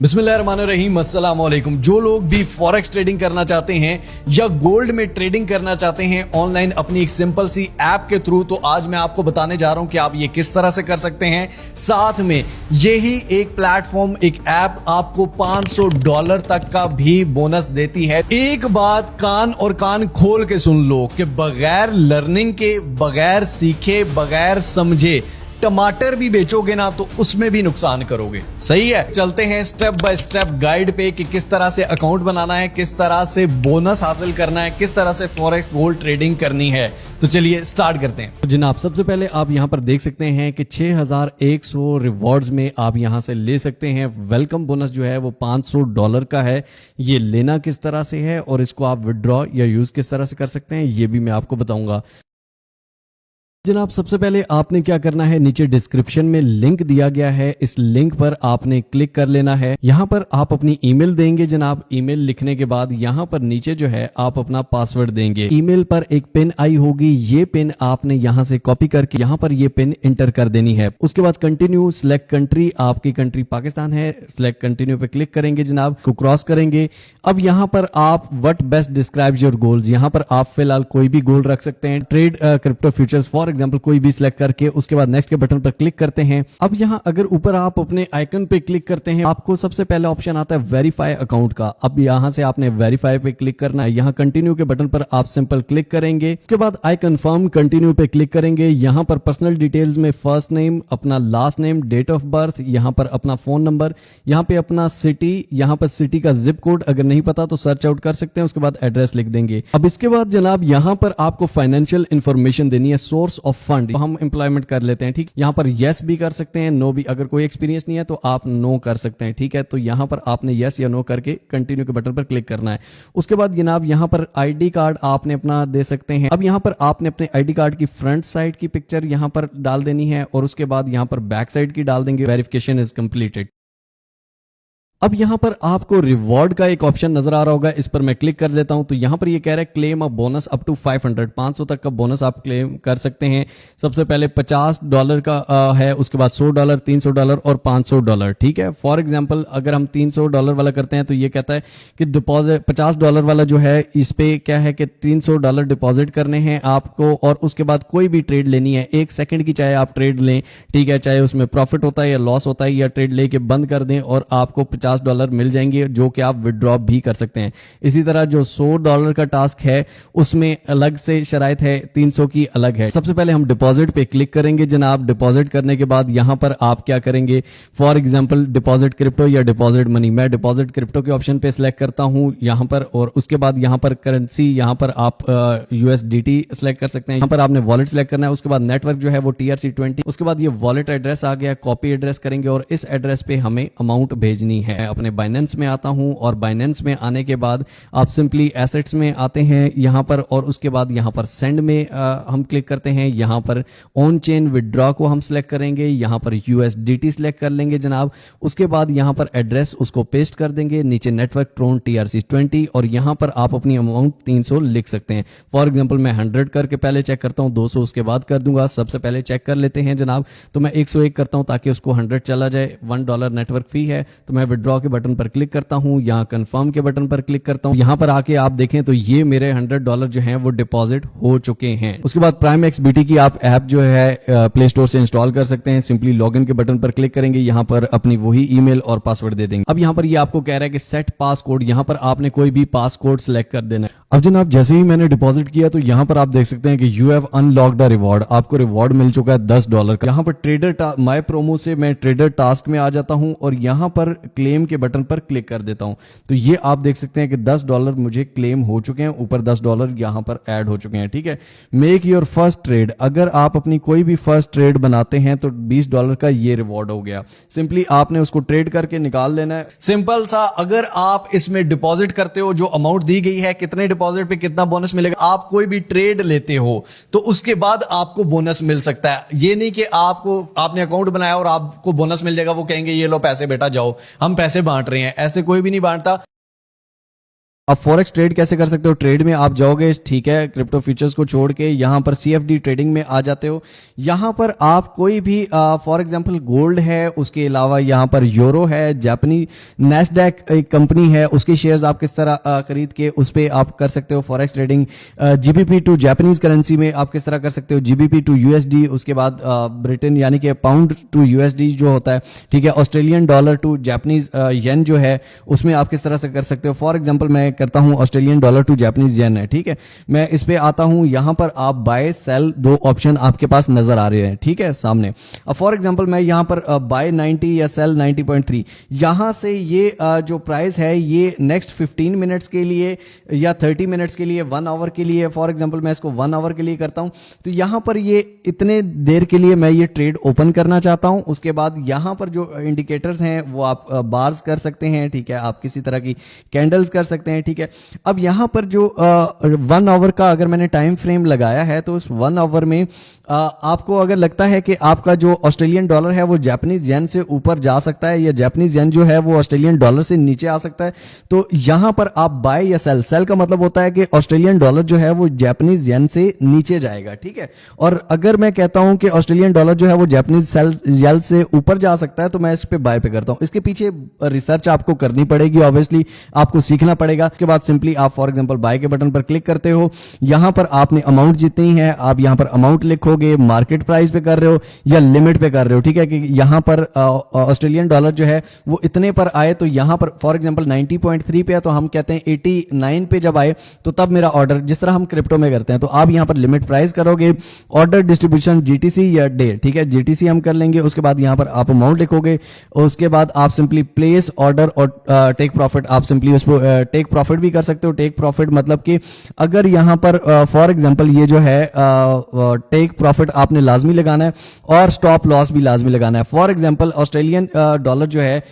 बिस्मिल्लाहिर्रहमानिर्रहीम, अस्सलाम वालेकुम। जो लोग भी फॉरेक्स ट्रेडिंग करना चाहते हैं या गोल्ड में ट्रेडिंग करना चाहते हैं ऑनलाइन अपनी एक सिंपल सी ऐप के थ्रू, तो आज मैं आपको बताने जा रहा हूं कि आप ये किस तरह से कर सकते हैं। साथ में यही एक प्लेटफॉर्म, एक ऐप आपको $500 तक का भी बोनस देती है। एक बात कान और कान खोल के सुन लो कि बगैर लर्निंग के, बगैर सीखे, बगैर समझे टमाटर भी बेचोगे ना तो उसमें भी नुकसान करोगे। सही है, चलते हैं स्टेप बाय स्टेप गाइड पे कि किस तरह से अकाउंट बनाना है, किस तरह से बोनस हासिल करना है, किस तरह से फॉरेक्स गोल्ड ट्रेडिंग करनी है। तो चलिए स्टार्ट करते हैं। तो जनाब, सबसे पहले आप यहां पर देख सकते हैं कि 6100 रिवॉर्ड्स में आप यहां से ले सकते हैं। वेलकम बोनस जो है वो $500 का है। ये लेना किस तरह से है और इसको आप विड्रॉ या यूज किस तरह से कर सकते हैं ये भी मैं आपको बताऊंगा। जनाब, सबसे पहले आपने क्या करना है, नीचे डिस्क्रिप्शन में लिंक दिया गया है, इस लिंक पर आपने क्लिक कर लेना है। यहां पर आप अपनी ईमेल देंगे। जनाब, ईमेल लिखने के बाद यहां पर नीचे जो है आप अपना पासवर्ड देंगे। ईमेल पर एक पिन आई होगी, ये पिन आपने यहां से कॉपी करके यहां पर ये पिन इंटर कर देनी है। उसके बाद कंटिन्यू, सिलेक्ट कंट्री, आपकी कंट्री पाकिस्तान है, सिलेक्ट कंटिन्यू पे क्लिक करेंगे। जनाब को क्रॉस करेंगे। अब यहां पर आप what best describes your goals, यहां पर आप फिलहाल कोई भी गोल रख सकते हैं। Trade crypto futures for example कोई भी सिलेक्ट करके उसके बाद नेक्स्ट के बटन पर क्लिक करते हैं। अब यहां अगर ऊपर आप अपने आइकन पे क्लिक करते हैं, आपको सबसे पहले ऑप्शन आता है वेरीफाई अकाउंट का। अब यहां से आपने वेरीफाई पे क्लिक करना है। यहां कंटिन्यू के बटन पर आप सिंपल क्लिक करेंगे। उसके बाद आई कंफर्म कंटिन्यू पे क्लिक करेंगे। यहां पर पर्सनल डिटेल्स में फर्स्ट नेम, अपना last name, date of birth, यहां पर अपना फोन नंबर, यहां पे अपना सिटी, यहां पर सिटी का जिप कोड अगर नहीं पता तो सर्च आउट कर सकते हैं। उसके बाद एड्रेस लिख देंगे। अब इसके बाद जनाब यहां पर आपको फाइनेंशियल इंफॉर्मेशन देनी है, सोर्स ऑफ फंड। हम एम्प्लॉयमेंट कर लेते हैं, ठीक। यहां पर यस भी कर सकते हैं, नो भी। अगर कोई एक्सपीरियंस नहीं है तो आप नो कर सकते हैं, ठीक है। तो यहां पर आपने यस या नो करके कंटिन्यू के बटन पर क्लिक करना है। उसके बाद जनाब यहां पर आईडी कार्ड आपने अपना दे सकते हैं। अब यहां पर आपने अपने आईडी कार्ड की फ्रंट साइड की पिक्चर यहां पर डाल देनी है और उसके बाद यहां पर बैक साइड की डाल देंगे। Verification is completed. अब यहां पर आपको रिवॉर्ड का एक ऑप्शन नजर आ रहा होगा, इस पर मैं क्लिक कर देता हूं। तो यहां पर ये कह रहा है claim a bonus up to 500 तक का बोनस आप क्लेम कर सकते हैं। सबसे पहले $50 का है, उसके बाद $100, $300 और $500, ठीक है। फॉर एग्जांपल अगर हम $300 वाला करते हैं तो ये कहता है कि डिपॉजिट $50 वाला जो है, इस पे क्या है कि $300 डिपॉजिट करने हैं आपको और उसके बाद कोई भी ट्रेड लेनी है, 1 सेकंड की चाहे आप ट्रेड लें, ठीक है, चाहे उसमें प्रॉफिट होता है या लॉस होता है, या ट्रेड लेके बंद कर दें और आपको $50 मिल जाएंगे जो कि आप विड्रॉ भी कर सकते हैं। इसी तरह जो $100 का टास्क है उसमें अलग से शराइत है, 300 की अलग है। सबसे पहले हम डिपॉजिट पे क्लिक करेंगे। जनाब डिपॉजिट करने के बाद यहां पर आप क्या करेंगे, फॉर एग्जांपल डिपॉजिट क्रिप्टो या डिपॉजिट मनी। मैं डिपॉजिट क्रिप्टो के ऑप्शन पे सिलेक्ट करता हूं यहां पर, और उसके बाद यहां पर करेंसी, यहां पर आप USDT सिलेक्ट कर सकते हैं। यहां पर आपने वॉलेट सिलेक्ट करना है। उसके बाद नेटवर्क जो है वो TRC20। उसके बाद ये वॉलेट एड्रेस आ गया, कॉपी एड्रेस करेंगे और इस एड्रेस पे हमें अमाउंट भेजनी है। अपने बाइनेंस में आता हूं और बाइनेंस में आने के बाद आप सिंपली एसेट्स में आते हैं यहां पर, और उसके बाद यहां पर सेंड में हम क्लिक करते हैं। यहां पर ऑन चेन विड्रॉ को हम सिलेक्ट करेंगे, यहां पर USDT सिलेक्ट कर लेंगे जनाब। उसके बाद यहां पर एड्रेस उसको पेस्ट कर देंगे, नीचे नेटवर्क ट्रोन TRC20, और यहां पर आप अपनी अमाउंट 300 लिख सकते हैं। फॉर एग्जांपल मैं 100 करके पहले चेक करता हूं, 200 उसके बाद कर दूंगा। सबसे पहले चेक कर लेते हैं जनाब, तो मैं 101 करता हूं ताकि उसको 100 चला जाए। $1 नेटवर्क फी है, तो मैं विड्रॉ के बटन पर क्लिक करता हूं, यहां कंफर्म के बटन पर क्लिक करता हूं। यहां पर आके आप देखें तो ये मेरे $100 जो हैं वो डिपॉजिट हो चुके हैं। उसके बाद प्राइम XBT की आप ऐप जो है प्ले स्टोर से इंस्टॉल कर सकते हैं। सिंपली लॉगिन के बटन पर क्लिक करेंगे, यहां पर अपनी वही ईमेल और पासवर्ड दे देंगे। अब यहां पर ये आपको कह रहा है कि सेट पासकोड, यहां पर आपने कोई भी पासकोड सिलेक्ट कर देना है। अब जनाब जैसे ही मैंने डिपॉजिट किया तो यहां पर आप देख सकते हैं कि you have unlocked a reward, आपको रिवॉर्ड मिल चुका है $10 का। यहां पर ट्रेडर माय प्रोमो से मैं ट्रेडर टास्क में आ जाता हूं और यहां पर क्लेम के बटन पर क्लिक कर देता हूं। तो ये आप देख सकते हैं कि $10 मुझे क्लेम हो चुके हैं, ऊपर $10 यहां पर ऐड हो चुके हैं, ठीक है। मेक योर फर्स्ट ट्रेड, अगर आप अपनी कोई भी फर्स्ट ट्रेड बनाते हैं तो $20 का ये रिवॉर्ड हो गया। सिंपली आपने उसको ट्रेड करके निकाल लेना है, सिंपल सा। अगर आप इसमें डिपॉजिट करते हो, जो अमाउंट दी गई है, कितने डिपॉजिट पे कितना बोनस मिलेगा, आप कोई भी ट्रेड लेते हो तो उसके बाद आपको बोनस मिल सकता है। ये नहीं कि आपने अकाउंट बनाया और आपको बोनस मिल जाएगा, वो कहेंगे ये लो पैसे बेटा जाओ हम पैसे बांट रहे हैं, ऐसे कोई भी नहीं बांटता। अब फॉरेक्स ट्रेड कैसे कर सकते हो? ट्रेड में आप जाओगे, ठीक है, क्रिप्टो फ्यूचर्स को छोड़ के यहाँ पर CFD ट्रेडिंग में आ जाते हो। यहाँ पर आप कोई भी फॉर एग्जांपल गोल्ड है, उसके अलावा यहाँ पर यूरो है, जापानी नैस्डैक एक कंपनी है, उसके शेयर्स आप किस तरह खरीद के उस पर आप कर सकते हो forex trading. GBP to Japanese currency में आप किस तरह कर सकते हो, GBP टू USD, उसके बाद ब्रिटेन यानी कि पाउंड टू USD जो होता है, ठीक है, Australian dollar to Japanese yen जो है, उसमें आप किस तरह से कर सकते हो। फॉर एग्जांपल मैं करता हूं Australian dollar to Japanese yen है, ठीक है, मैं इस पे आता हूं, यहां पर आप बाय सेल दो ऑप्शन आपके पास नजर आ रहे हैं, ठीक है, सामने। अब फॉर एग्जांपल मैं यहां पर बाय 90 या सेल 90.3, यहां से ये जो प्राइस है ये नेक्स्ट 15 मिनट्स के लिए या 30 मिनट्स के लिए, 1 आवर के लिए, फॉर एग्जांपल मैं इसको 1 आवर के लिए करता हूं, तो यहां पर ये इतने देर के लिए मैं ये ट्रेड ओपन करना चाहता हूं। उसके बाद यहां पर जो इंडिकेटर्स हैं वो आप बार्स कर सकते हैं, ठीक है, आप किसी तरह की कैंडल्स कर सकते हैं, ठीक है। अब यहां पर जो 1 आवर का अगर मैंने टाइम फ्रेम लगाया है, तो उस 1 आवर में आपको अगर लगता है कि आपका जो ऑस्ट्रेलियन डॉलर है वो जापानीज येन से ऊपर जा सकता है या जापानीज येन जो है वो ऑस्ट्रेलियन डॉलर से नीचे आ सकता है, तो यहां पर आप बाय या सेल, सेल का मतलब होता है कि ऑस्ट्रेलियन डॉलर जो है वो जापानीज येन से नीचे जाएगा, ठीक है। और अगर मैं कहता हूं कि ऑस्ट्रेलियन डॉलर जो है वो जापानीज येन से ऊपर जा सकता है, तो मैं इस पे बाय पे करता हूं। इसके पीछे रिसर्च आपको करनी पड़ेगी, ऑब्वियसली आपको सीखना पड़ेगा। उसके बाद सिंपली आप फॉर एग्जांपल बाय के बटन पर क्लिक करते हो, यहां पर आपने अमाउंट जितनी है आप यहां पर अमाउंट लिखोगे, मार्केट प्राइस पे कर रहे हो या लिमिट पे कर रहे हो, ठीक है, कि यहां पर ऑस्ट्रेलियन डॉलर जो है वो इतने पर आए, तो यहां पर फॉर एग्जांपल 90.3 पे है, तो हम कहते हैं 89 पे जब आए तो तब मेरा ऑर्डर, जिस तरह हम क्रिप्टो में करते हैं, तो आप यहां पर लिमिट प्राइस करोगे, ऑर्डर डिस्ट्रीब्यूशन GTC या डे, ठीक है, GTC हम कर लेंगे। उसके बाद यहां पर आप अमाउंट लिखोगे, उसके बाद आप सिंपली प्लेस ऑर्डर और टेक प्रॉफिट, आप सिंपली उसको टेक प्रॉफिट भी कर सकते हो। टेक प्रॉफिट मतलब कि अगर यहां पर फॉर एग्जांपल ये जो है टेक प्रॉफिट आपने लाजमी लगाना है और स्टॉप लॉस भी लाजमी लगाना है। फॉर एग्जांपल ऑस्ट्रेलियन डॉलर जो है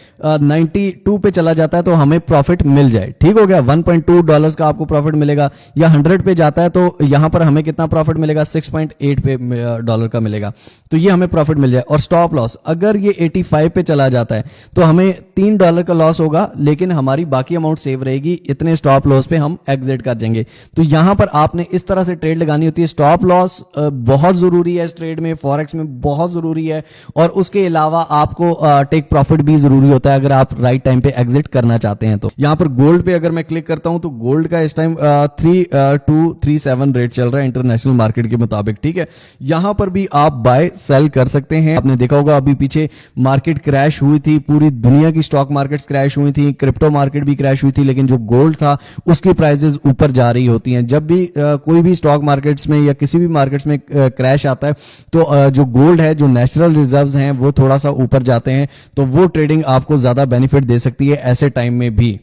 92 पे चला जाता है तो हमें प्रॉफिट मिल जाए, ठीक हो गया, $1.2 का आपको प्रॉफिट मिलेगा, या 100 पे जाता है तो यहां पर हमें कितना प्रॉफिट मिलेगा, $6.8 पे डॉलर का मिलेगा, तो ये हमें प्रॉफिट मिल जाए। और स्टॉप लॉस अगर ये 85 पे चला जाता है तो हमें $3 का लॉस होगा, लेकिन हमारी बाकी अमाउंट सेव रहेगी, इतने स्टॉप लॉस पे हम एग्जिट कर जाएंगे। तो यहां पर आपने इस तरह से ट्रेड लगानी होती है। स्टॉप लॉस बहुत जरूरी है इस ट्रेड में, फॉरेक्स में बहुत जरूरी है, और उसके अलावा आपको टेक प्रॉफिट भी जरूरी होता है अगर आप राइट टाइम पे एग्जिट करना चाहते हैं। तो यहां पर गोल्ड पे अगर मैं क्लिक करता हूं तो गोल्ड का इस टाइम 3237 रेट चल रहा है इंटरनेशनल मार्केट के मुताबिक, ठीक है। यहां पर भी आप बाय सेल कर सकते हैं। आपने देखा होगा अभी पीछे मार्केट क्रैश हुई थी, पूरी दुनिया की स्टॉक मार्केट्स क्रैश हुई थी, क्रिप्टो मार्केट भी क्रैश हुई थी, लेकिन जो गोल्ड था उसकी प्राइसेस ऊपर जा रही होती हैं। जब भी कोई भी स्टॉक मार्केट्स में या किसी भी मार्केट्स में क्रैश आता है तो जो गोल्ड है, जो नेचुरल रिजर्व्स हैं वो थोड़ा सा ऊपर जाते हैं, तो वो ट्रेडिंग आपको ज्यादा बेनिफिट दे सकती है ऐसे टाइम में भी।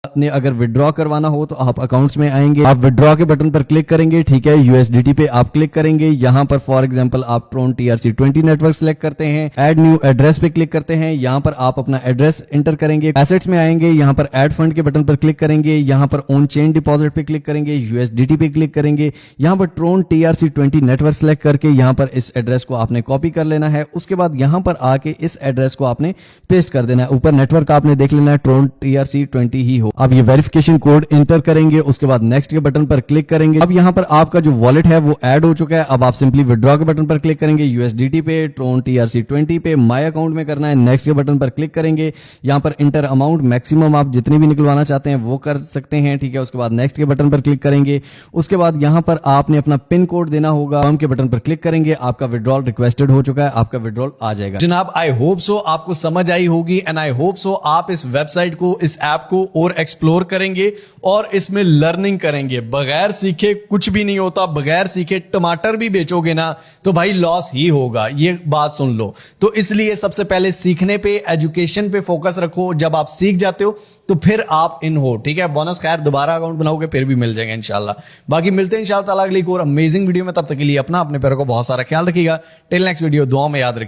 आपने अगर विड्रॉ करवाना हो तो आप अकाउंट्स में आएंगे, आप विड्रॉ के बटन पर क्लिक करेंगे, ठीक है, USDT पे आप क्लिक करेंगे, यहां पर फॉर एग्जांपल आप ट्रोन TRC20 नेटवर्क सेलेक्ट करते हैं, ऐड न्यू एड्रेस पे क्लिक करते हैं, यहां पर आप अपना एड्रेस एंटर करेंगे, एसेट्स में आएंगे, यहां पर ऐड फंड के बटन पर क्लिक करेंगे, यहां पर ऑन चेन डिपॉजिट पे क्लिक करेंगे, USDT पे क्लिक करेंगे, यहां पर ट्रोन TRC20 नेटवर्क सेलेक्ट करके यहां पर इस एड्रेस को आपने कॉपी कर लेना है। उसके बाद यहां पर आके इस एड्रेस को आपने पेस्ट कर देना है, ऊपर नेटवर्क आपने देख लेना है ट्रोन TRC20 ही हो। अब ये वेरिफिकेशन कोड एंटर करेंगे, उसके बाद नेक्स्ट के बटन पर क्लिक करेंगे। अब यहां पर आपका जो वॉलेट है वो ऐड हो चुका है। अब आप सिंपली विड्रॉ के बटन पर क्लिक करेंगे, USDT पे, ट्रोन TRC20 पे, माय अकाउंट में करना है, नेक्स्ट के बटन पर क्लिक करेंगे, यहां पर इंटर अमाउंट, मैक्सिमम आप जितनी भी निकलवाना चाहते हैं वो कर सकते हैं, ठीक है। उसके बाद नेक्स्ट के बटन पर क्लिक करेंगे, उसके बाद यहां पर आपने अपना पिन कोड देना होगा, के बटन पर क्लिक करेंगे, आपका विड्रॉल रिक्वेस्टेड हो चुका है, आपका विड्रॉल आ जाएगा। जनाब आई होप सो आपको समझ आई होगी एंड आई होप सो आप इस वेबसाइट को, इस ऐप को और एक्सप्लोर करेंगे और इसमें लर्निंग करेंगे। बगैर सीखे कुछ भी नहीं होता, बगैर सीखे टमाटर भी बेचोगे ना तो भाई लॉस ही होगा, ये बात सुन लो। तो इसलिए सबसे पहले सीखने पे, एजुकेशन पे फोकस रखो। जब आप सीख जाते हो तो फिर आप इन हो, ठीक है। बोनस खैर दोबारा अकाउंट बनाओगे फिर भी मिल जाएगा इंशाल्लाह। बाकी मिलते हैं इंशाल्लाह ताला अगली एक और अमेजिंग वीडियो में, तब तक के लिए अपना, अपने पैरों को बहुत सारा ख्याल रखिएगा। टिल नेक्स्ट वीडियो, दुआ में याद रखिए।